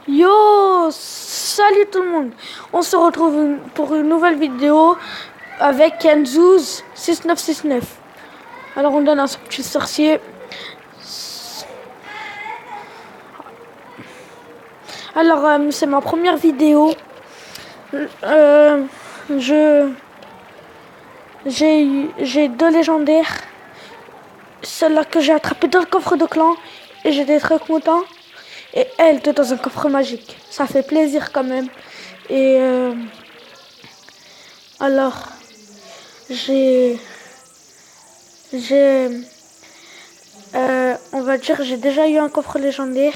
Yo, salut tout le monde. On se retrouve pour une nouvelle vidéo avec Kenzouz 6969. Alors on donne à ce petit sorcier. Alors c'est ma première vidéo. J'ai deux légendaires. Celle-là que j'ai attrapée dans le coffre de clan et j'étais très content. Et elle était dans un coffre magique. Ça fait plaisir quand même. Et alors, on va dire, j'ai déjà eu un coffre légendaire.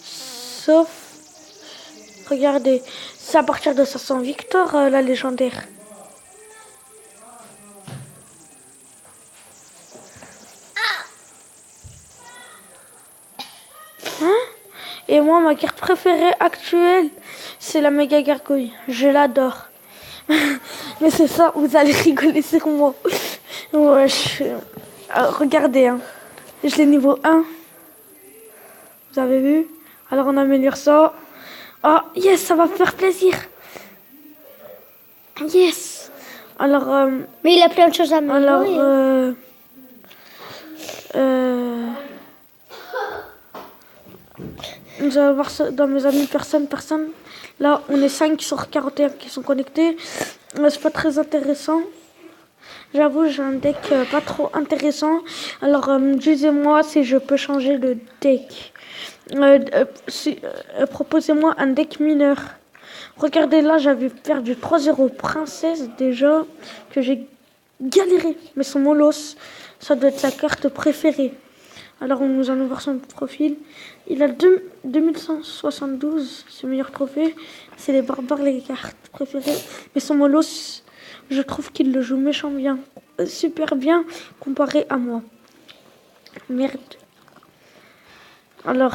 Sauf, regardez, c'est à partir de 500 victoires la légendaire. Et moi, ma carte préférée actuelle, c'est la méga gargouille. Je l'adore. Mais c'est ça, vous allez rigoler sur moi. Ouais, regardez, hein. Je l'ai niveau 1. Vous avez vu? Alors on améliore ça. Oh, yes, ça va faire plaisir. Yes. Alors, mais il a plein de choses à améliorer. Alors, nous allons voir dans mes amis, personne. Là, on est 5 sur 41 qui sont connectés. C'est pas très intéressant. J'avoue, j'ai un deck pas trop intéressant. Alors, disez-moi si je peux changer de deck. Proposez-moi un deck mineur. Regardez là, j'avais perdu 3-0 princesse déjà, que j'ai galéré. Mais son Molos, ça doit être sa carte préférée. Alors nous allons voir son profil. Il a 2172, c'est le meilleur trophée. C'est les barbares, les cartes préférées. Mais son Molos, je trouve qu'il le joue méchant bien. Super bien comparé à moi. Merde. Alors,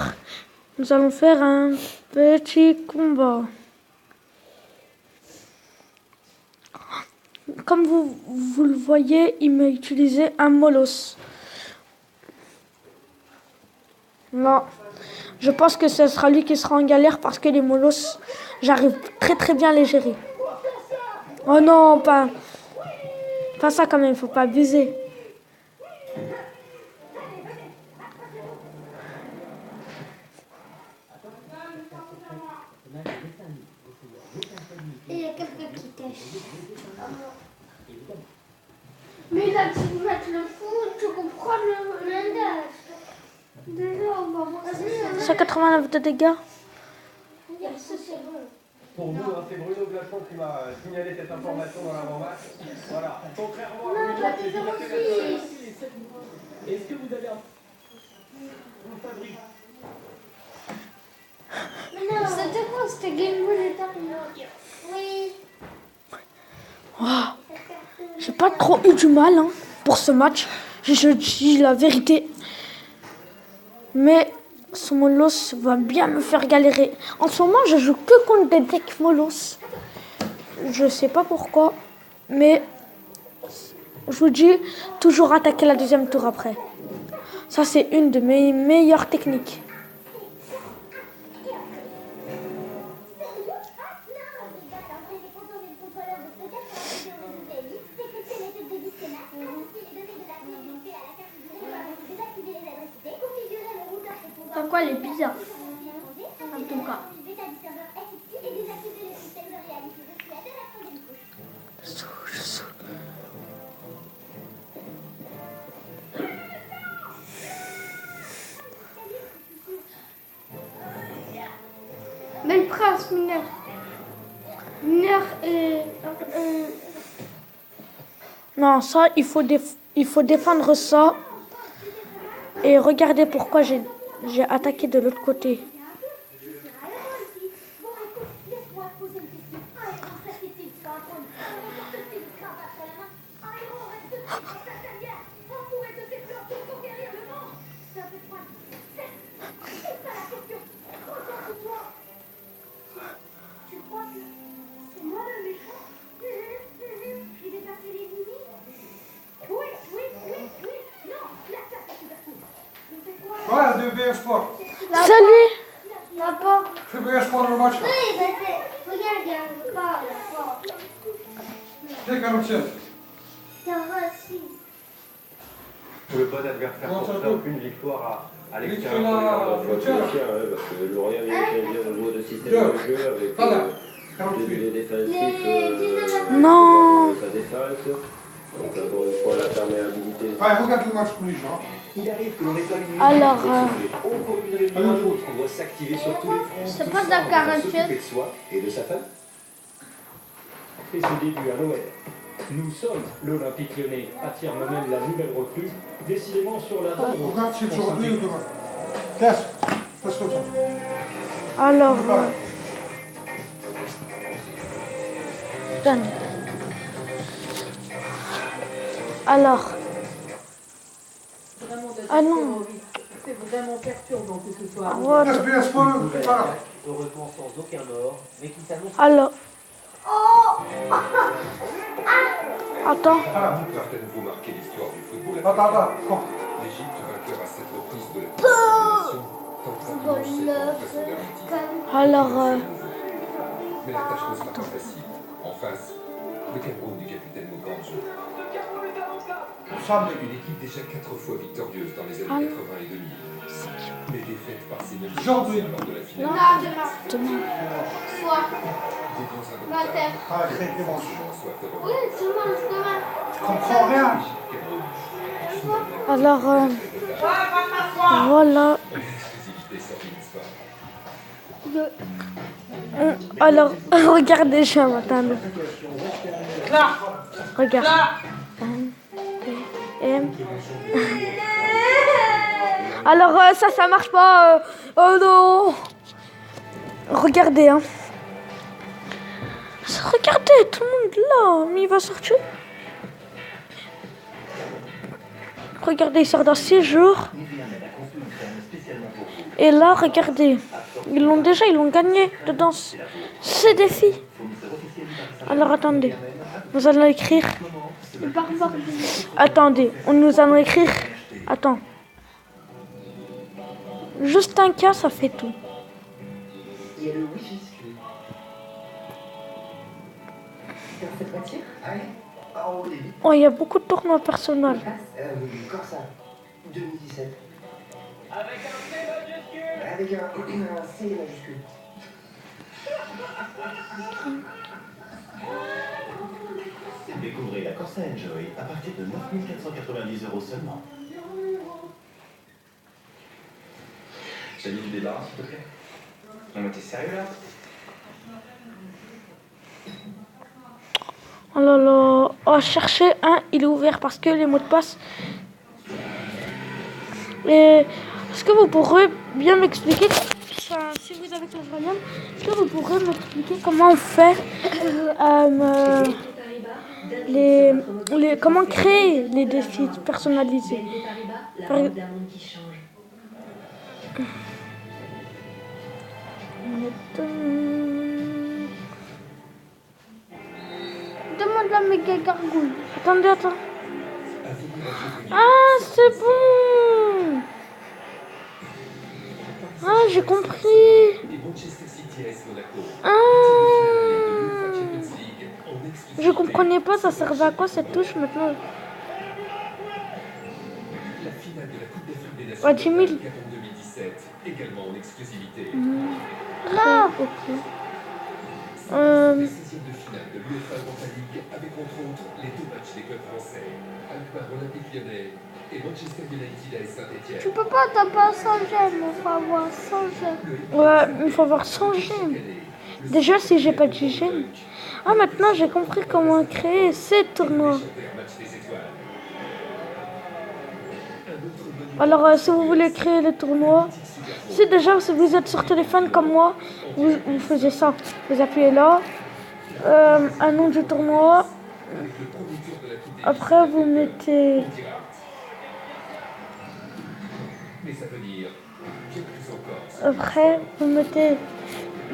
nous allons faire un petit combat. Comme vous le voyez, il m'a utilisé un Molos. Non, je pense que ce sera lui qui sera en galère parce que les Molos, j'arrive très bien à les gérer. Oh non, pas ça quand même, faut pas abuser. Il y a quelqu'un qui cache. Mais là, tu veux mettre le fou, tu comprends le langage. Déjà, on va voir. 189 de dégâts. Pour nous, hein, c'est Bruno Glachon qui m'a signalé cette information dans l'avant-match. Voilà. Contrairement à Bruno, c'est tout à fait naturel. Est-ce que vous avez un fabrique? C'était quoi? C'était Game Boy Oui. Oh, j'ai pas trop eu du mal pour ce match. Je dis la vérité. Mais son Molos va bien me faire galérer. En ce moment, je joue que contre des decks Molos. Je sais pas pourquoi. Mais je vous dis, toujours attaquer la deuxième tour après. Ça, c'est une de mes meilleures techniques. Comme quoi, elle est bizarre. En tout cas. Mais le prince mineur. Mineur et... Non, ça, il faut défendre ça. Et regardez pourquoi j'ai attaqué de l'autre côté. Voilà, de VF Sport. Salut! Là-bas. C'est bien, je prends le match. Oui, mais regarde, il y a un pas là-bas. C'est 47. Il y a un aussi. Le bon adversaire Bon, pour ça ça, peut. une victoire à Il l'extérieur. fait la- pour les Tiens. Gandins. Parce que Lorient vient bien au niveau de système Deux. de jeu avec Voilà. des 48. milieux défensifs Les Non. sa défense. Donc encore une fois la perméabilité. Allez, regarde le match pour les gens. Il arrive que l'on n'est pas une Alors, encore une réunion à l'autre, on doit s'activer sur tous les fronts. C'est Tout pas ça, de la on va 47. s'occuper de soi et de sa famille. Et ce début à Noël. Nous sommes l'Olympique Lyonnais, affirme même la nouvelle recrue, décidément sur la bonne route. Regarde si c'est aujourd'hui ou demain. Test. Test comme ça. Alors, donne. Alors, ah non. C'est vraiment perturbant que ce soit. What? Test bien, c'est pas le. Voilà. Heureusement sans aucun mort, mais qui s'annonce. Alors, attends. Certaines-vous marquer l'histoire du football Attends. Prends. L'Égypte, vainqueur à 7 reprises de la compétition, tentera de lancer contre son dernier titre. Alors, Mais la tâche ne sera pas facile. En face, le Cameroun du capitaine Moganjo. Samedi. Une équipe déjà 4 fois victorieuse dans les Ah. années 80 et 2000. Mais défaite par ces mêmes Aujourd'hui. lors de la finale. Non, demain. demain. Soir. Des bons Matin. indomptables. Allez, c'est bon. Soif de Oui, revanche. demain. Je comprends rien. Alors, voilà. L'exclusivité sur Beansport. Alors, regardez, je vais m'attendre. Regarde. M. Alors, ça marche pas. Oh non. Regardez, hein. Regardez, tout le monde là. Mais il va sortir. Regardez, il sort dans 6 jours. Et là, regardez. Ils l'ont gagné dedans. Ce défi. Alors, attendez. Nous allons écrire. Attendez, nous allons écrire. Attends. Juste un cas, ça fait tout. Il y a le Wi-Fi. Dans cette voiture en haut débit. Oh, il y a beaucoup de tournois personnels. Corsa 2017. Avec un C majuscule. Avec un C majuscule. Découvrez la Corsa Enjoy à partir de 9 490 € seulement. J'ai mis du débat, s'il te plaît. Non mais t'es sérieux là? Oh là là. Oh, chercher un, il est ouvert parce que les mots de passe. Et est-ce que vous pourrez bien m'expliquer, enfin, si vous avez le volume, est-ce que vous pourrez m'expliquer comment on fait comment créer les défis personnalisés? Par- Demande la méga gargouille. Attends. Ah, c'est bon. Ah, j'ai compris. Et Manchester City AS Monaco. Ah, je comprenais pas, ça servait à quoi cette touche maintenant? La finale de la Coupe d'Afrique des Nations Ouais, 10 000. au Gabon 2017, également en exclusivité. Ah, ok. La 16e de finale de l'UEFA Europa League avec entre autres les 2 matchs des clubs français, Alkmaar Olympique Lyonnais et Manchester United AS Tu Tu Saint-Etienne. peux pas taper sans gemme, il faut avoir sans gemme. Ouais, il faut avoir 100 gemmes. Déjà, si j'ai pas de gemmes. Ah, maintenant j'ai compris comment créer ces tournois. Alors, si vous voulez créer les tournois, si déjà si vous êtes sur téléphone comme moi, vous faisiez ça. Vous appuyez là, un nom du tournoi. Après, vous mettez. Après, vous mettez.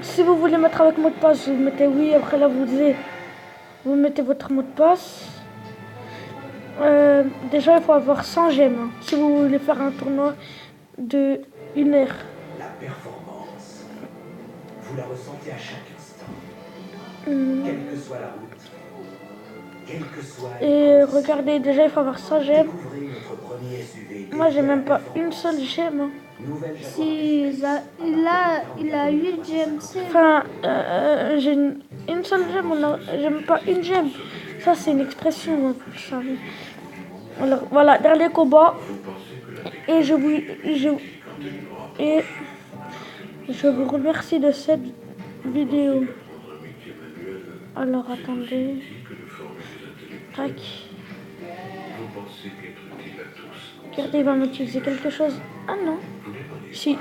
Si vous voulez mettre avec mot de passe, vous mettez oui. Après, là, vous mettez votre mot de passe. Déjà, il faut avoir 100 gemmes hein, si vous voulez faire un tournoi de 1 heure. La performance. Vous la ressentez à chaque instant. Hum. Quelle que soit la route, quelle que soit Et regardez, déjà, il faut avoir ça, j'aime. découvrez notre premier SUV. Moi, j'ai même pas une seule j'aime. Hein. Nouvelle Si, il a 8 GMC. Enfin, j'ai une seule gemme, j'aime pas une gemme. Ça, c'est une expression, hein, vous savez. Alors, voilà, dernier combat. Et je vous remercie de cette vidéo. Alors, attendez. Tac. Regardez, il va m'utiliser quelque chose. Ah non. Si.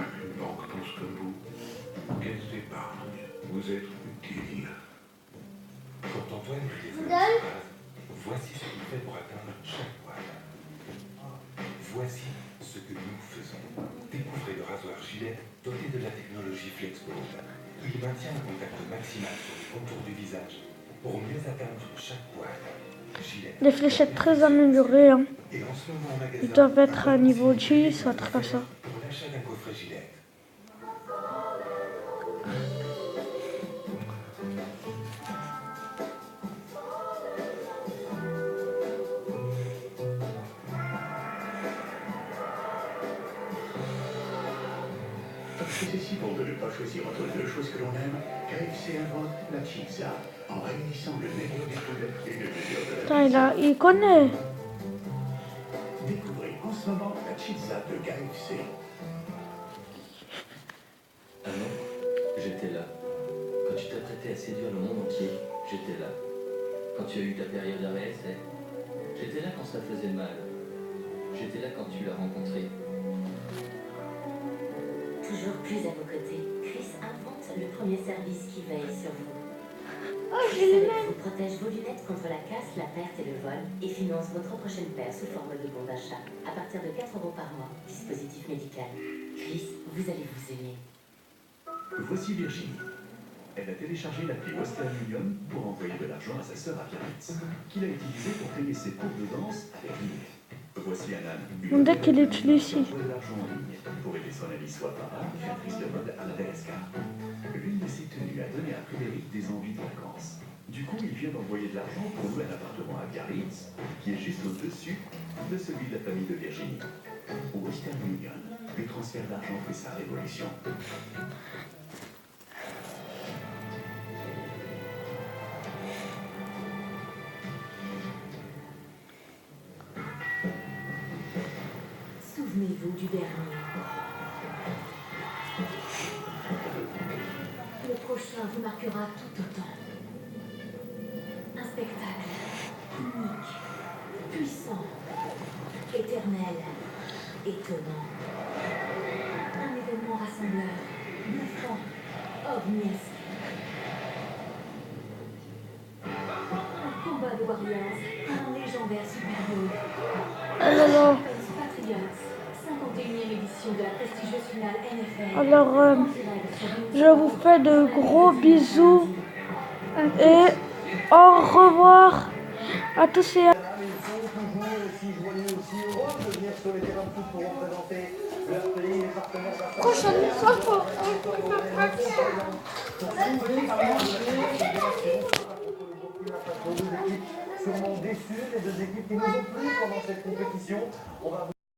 Vous êtes utile. Quand Antoine écrit cette Donne. phrase, voici ce qu'il fait pour atteindre chaque poil. Voici ce que nous faisons. Découvrez le rasoir Gillette doté de la technologie FlexPool. Il maintient un contact maximal sur le contour du visage pour mieux atteindre chaque poil. Gillette. Des fléchettes très améliorées. Hein. Et en ce moment en magasin, Ils doivent être à niveau 10 ou un truc comme ça. pour l'achat d'un coffret Gillette. C'est si bon de ne pas choisir entre deux choses que l'on aime. KFC invente la pizza en réunissant le meilleur du poulet et le meilleur de la Putain, il connaît. Découvrez en ce moment la pizza de KFC. Ah non, j'étais là. Quand tu t'apprêtais à séduire le monde entier, j'étais là. Quand tu as eu ta période d'arrêt, j'étais là quand ça faisait mal. J'étais là quand tu l'as rencontré. Toujours plus à vos côtés, Chris invente le premier service qui veille sur vous. Oh, j'ai le même. Vous protège vos lunettes contre la casse, la perte et le vol et finance votre prochaine paire sous forme de bon d'achat à partir de 4 € par mois. Dispositif médical. Chris, vous allez vous aimer. Voici Virginie. Elle a téléchargé l'appli Western Union pour envoyer de l'argent à sa sœur à Biarritz, qu'il a utilisé pour payer ses cours de danse avec lui. Voici un âne. On dirait qu'il utilise ici. De l'argent en ligne pour aider son amie Swapara, créatrice de mode à Madagascar. L'une de ses tenues a donné à Frédéric des envies de vacances. Du coup, il vient d'envoyer de l'argent pour louer un appartement à Biarritz, qui est juste au-dessus de celui de la famille de Virginie. Au Western Union, le transfert d'argent fait sa révolution. Souvenez-vous du dernier. Le prochain vous marquera tout autant. Un spectacle unique, puissant, éternel, étonnant. Un événement rassembleur, bluffant, ovniesque. Un combat de warriors, un légendaire Super Bowl. Oh là là. Patriots, 51e édition de la prestigieuse finale NFL. Alors, je vous fais de gros bisous et au revoir à tous et à Ils sont toujours aussi joyeux, aussi heureux de venir sur les terrains de foot pour représenter leur pays, les partenaires. Prochaine fois, faut faire pratique. Sûrement déçus, les deux équipes qui nous ont plu pendant cette compétition. On va